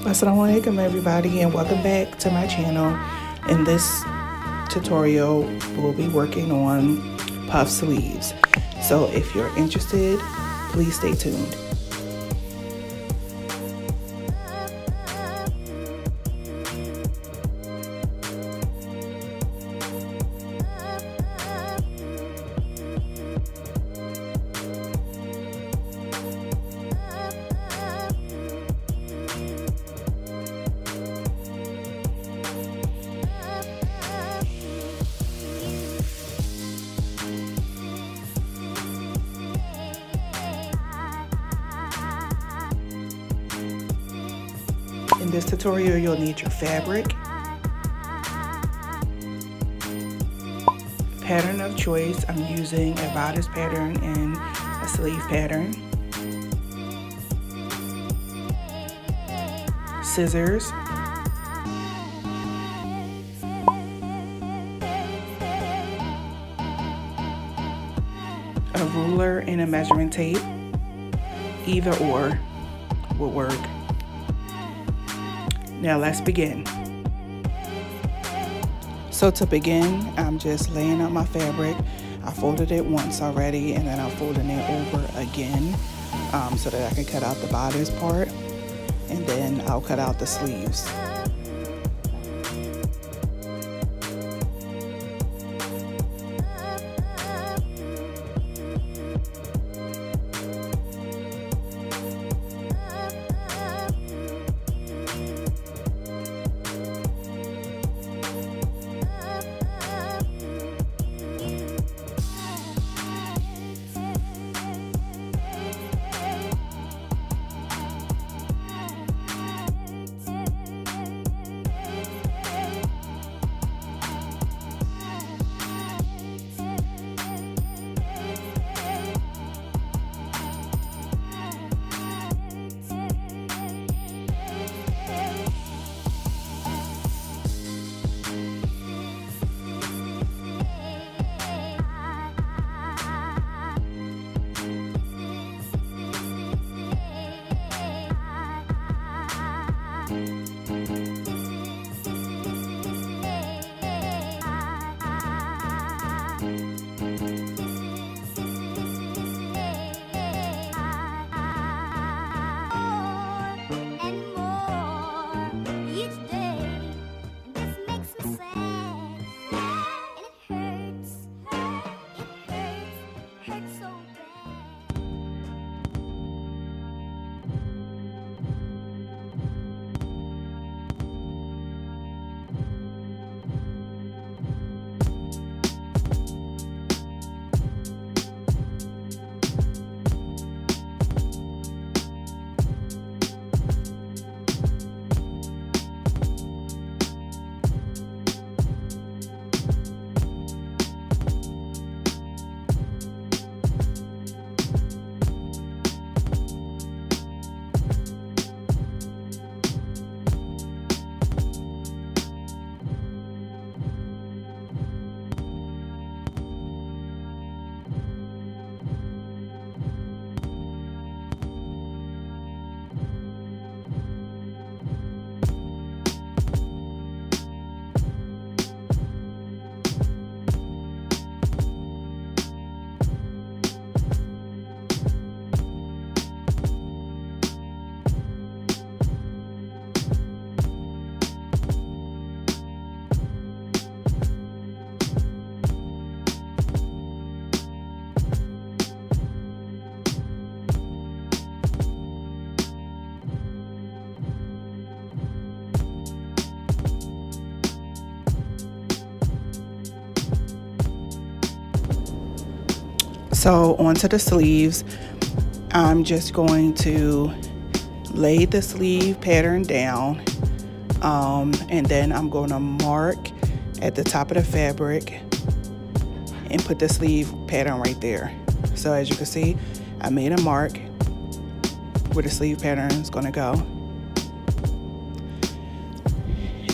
Assalamu Alaikum everybody, and welcome back to my channel. In this tutorial we'll be working on puff sleeves, so if you're interested, please stay tuned. In this tutorial, you'll need your fabric, pattern of choice. I'm using a bodice pattern and a sleeve pattern, scissors, a ruler, and a measuring tape. Either or will work. Now let's begin. So to begin, I'm just laying out my fabric. I folded it once already, and then I'm folding it over again so that I can cut out the bodice part, and then I'll cut out the sleeves. So onto the sleeves, I'm just going to lay the sleeve pattern down, and then I'm going to mark at the top of the fabric and put the sleeve pattern right there. So as you can see, I made a mark where the sleeve pattern is going to go,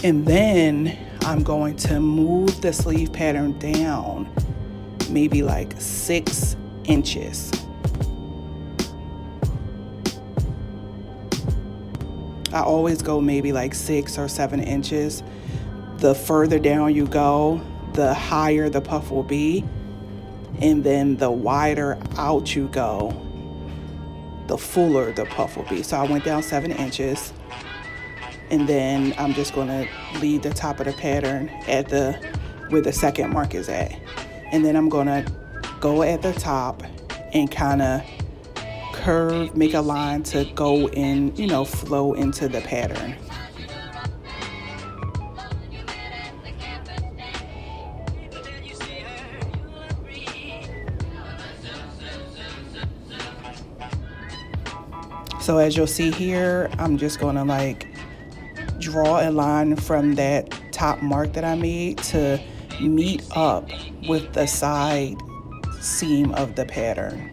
and then I'm going to move the sleeve pattern down maybe like 6 inches. I always go maybe like 6 or 7 inches. The further down you go, the higher the puff will be. And then the wider out you go, the fuller the puff will be. So I went down 7 inches. And then I'm just gonna leave the top of the pattern at where the second mark is at. And then I'm gonna go at the top and kind of curve, make a line to go in, you know, flow into the pattern. So as you'll see here, I'm just gonna like draw a line from that top mark that I made to meet up with the side seam of the pattern.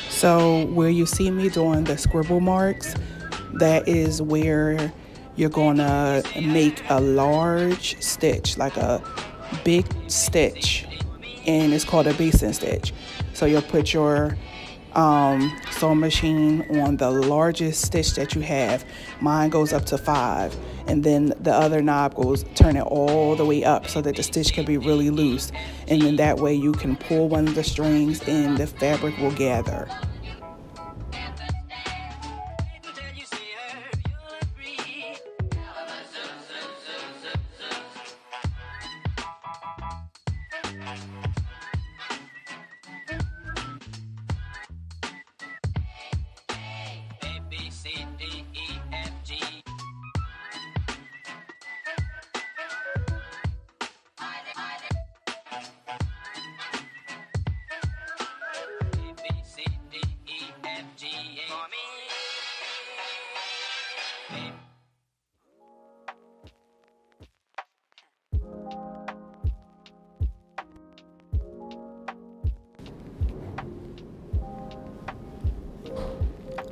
So where you see me doing the scribble marks, that is where you're gonna make a large stitch, like a big stitch, and it's called a basin stitch. So you'll put your sewing machine on the largest stitch that you have. Mine goes up to 5, and then the other knob turn it all the way up so that the stitch can be really loose, and then that way you can pull one of the strings and the fabric will gather.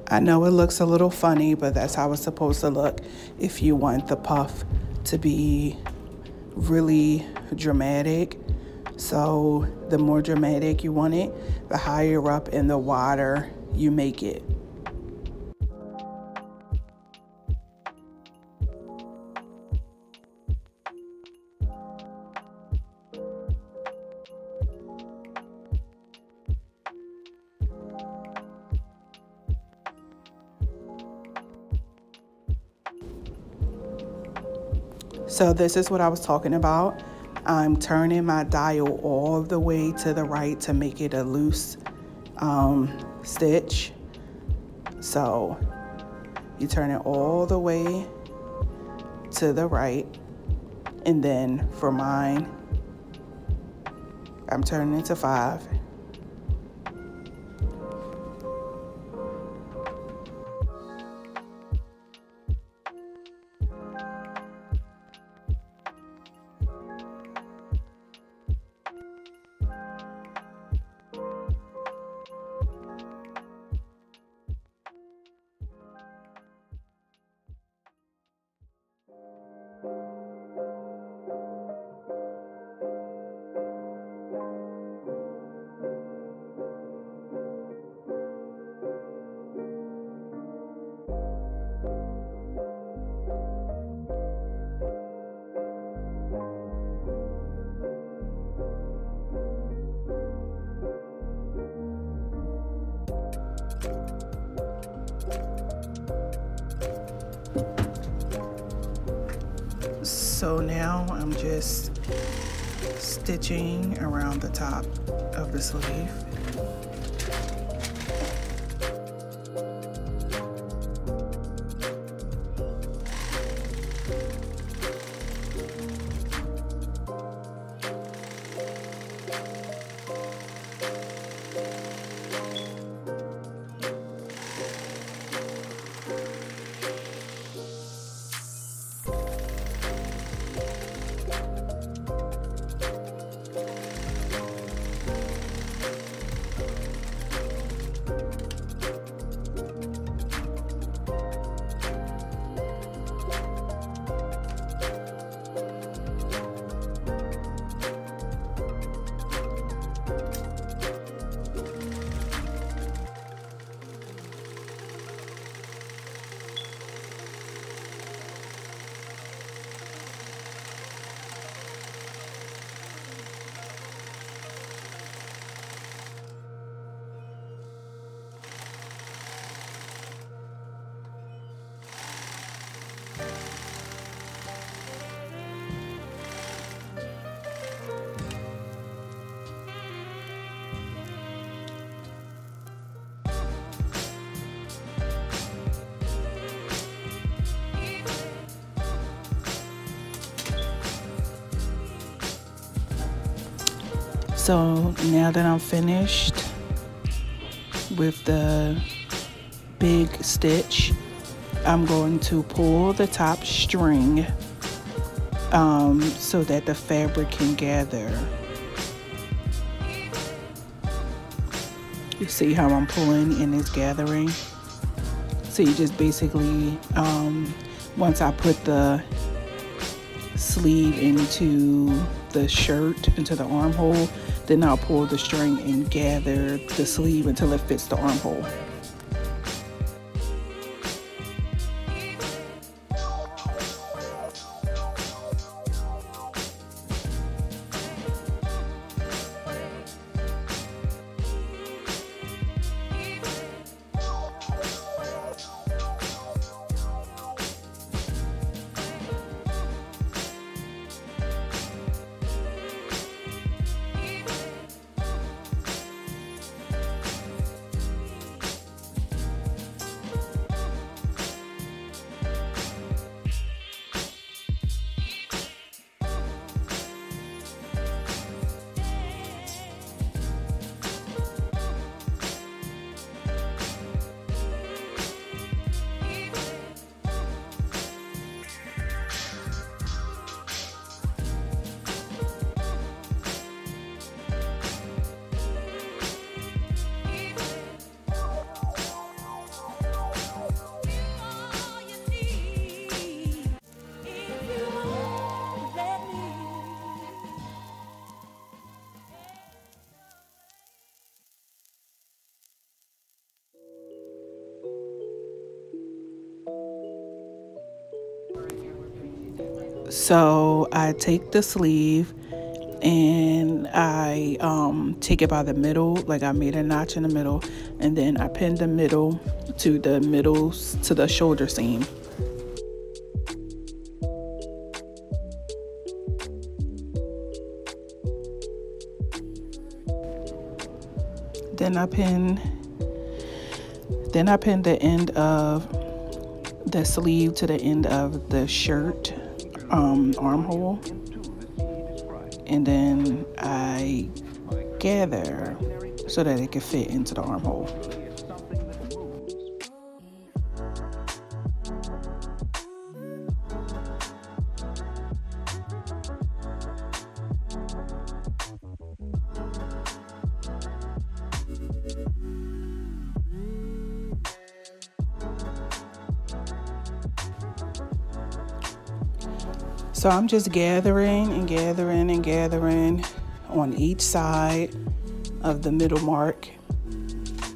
I know it looks a little funny, but that's how it's supposed to look if you want the puff to be really dramatic. So the more dramatic you want it, the higher up and the wider you make it. So this is what I was talking about. I'm turning my dial all the way to the right to make it a loose stitch. So you turn it all the way to the right, and then for mine, I'm turning it to 5. So now I'm just stitching around the top of the sleeve. So now that I'm finished with the big stitch, I'm going to pull the top string so that the fabric can gather. You see how I'm pulling and it's gathering? So you just basically, once I put the sleeve into the shirt, into the armhole, then I'll pull the string and gather the sleeve until it fits the armhole. So I take the sleeve and I take it by the middle, like I made a notch in the middle, and then I pin the middle to the shoulder seam. Then I pin the end of the sleeve to the end of the shirt armhole, and then I gather so that it can fit into the armhole. So I'm just gathering and gathering and gathering on each side of the middle mark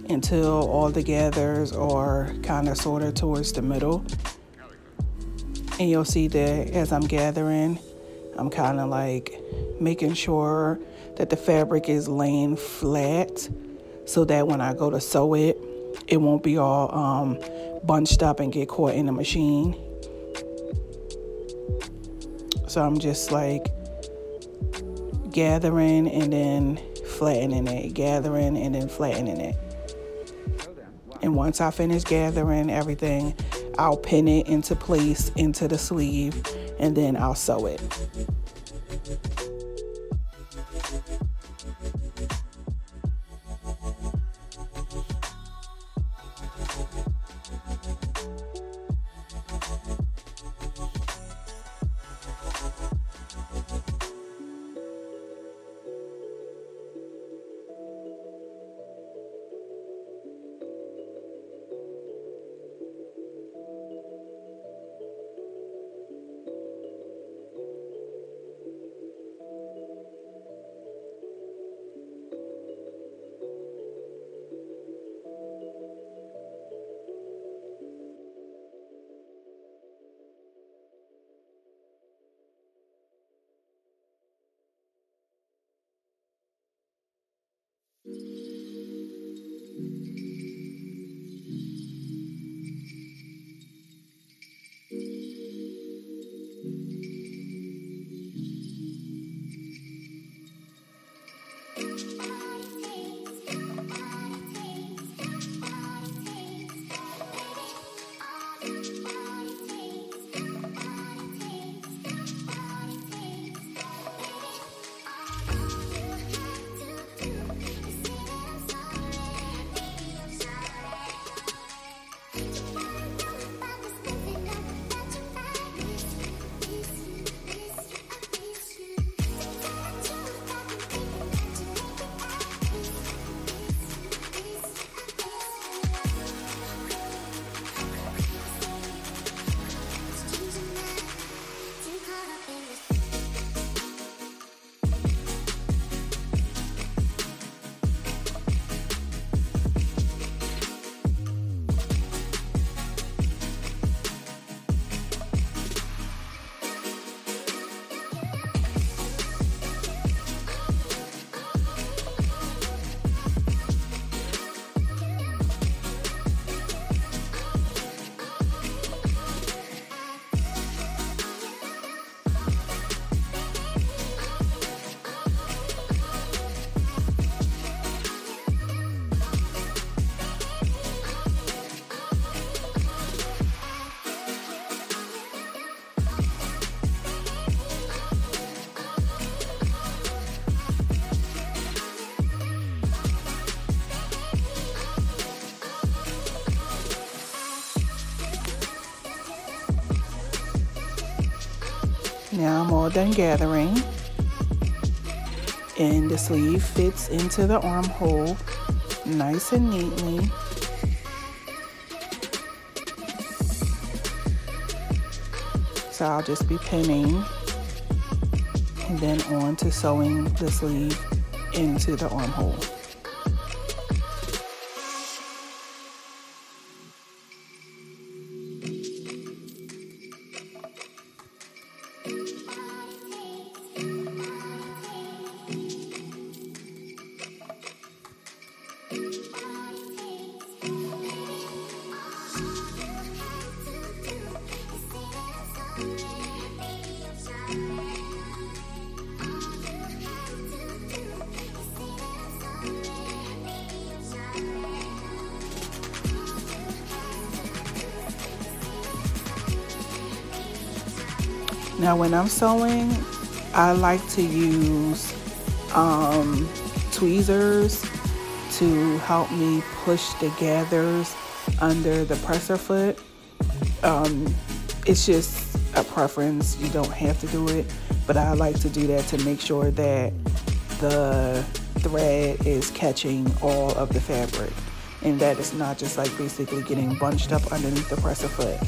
until all the gathers are kind of sort of towards the middle. And you'll see that as I'm gathering, I'm kind of like making sure that the fabric is laying flat so that when I go to sew it, it won't be all bunched up and get caught in the machine. So I'm just like gathering and then flattening it, gathering and then flattening it. And once I finish gathering everything, I'll pin it into place into the sleeve and then I'll sew it. Now I'm all done gathering, and the sleeve fits into the armhole nice and neatly. So I'll just be pinning and then on to sewing the sleeve into the armhole. Now when I'm sewing, I like to use tweezers to help me push the gathers under the presser foot. It's just a preference. You don't have to do it, but I like to do that to make sure that the thread is catching all of the fabric and that it's not just like basically getting bunched up underneath the presser foot.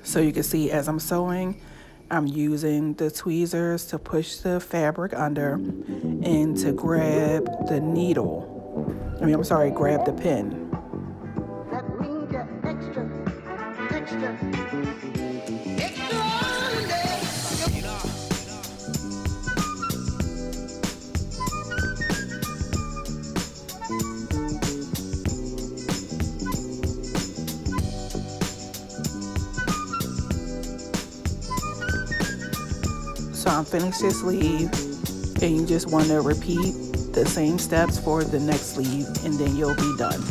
So you can see as I'm sewing, I'm using the tweezers to push the fabric under and to grab the needle. Grab the pin. That means you're extra. So I'm finished this sleeve, and you just want to repeat the same steps for the next sleeve, and then you'll be done.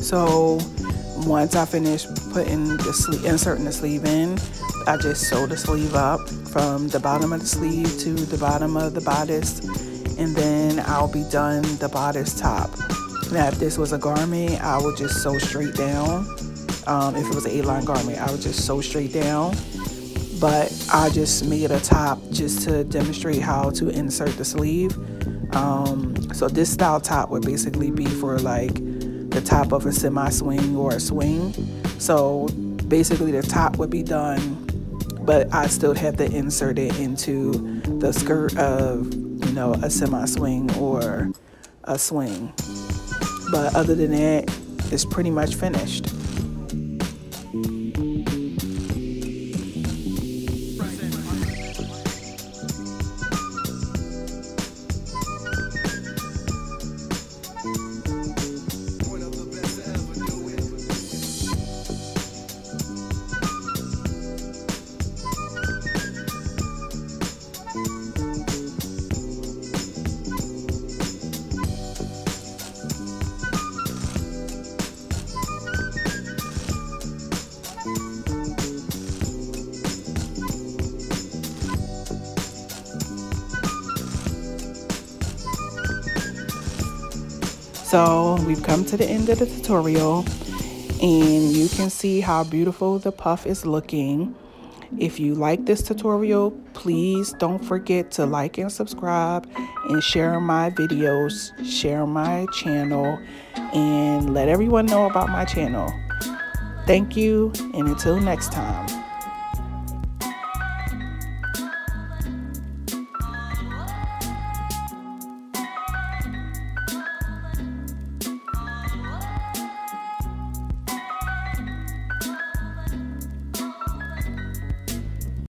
So once I finish putting the sleeve, inserting the sleeve in, I just sew the sleeve up from the bottom of the sleeve to the bottom of the bodice, and then I'll be done the bodice top. Now if this was a garment, I would just sew straight down. If it was an A-line garment, I would just sew straight down. But I just made a top just to demonstrate how to insert the sleeve. So this style top would basically be for like the top of a semi-swing or a swing. So basically the top would be done, but I still have to insert it into the skirt of, a semi-swing or a swing. But other than that, is pretty much finished. So we've come to the end of the tutorial, and you can see how beautiful the puff is looking. If you like this tutorial, please don't forget to like and subscribe and share my videos, share my channel, and let everyone know about my channel. Thank you, and until next time.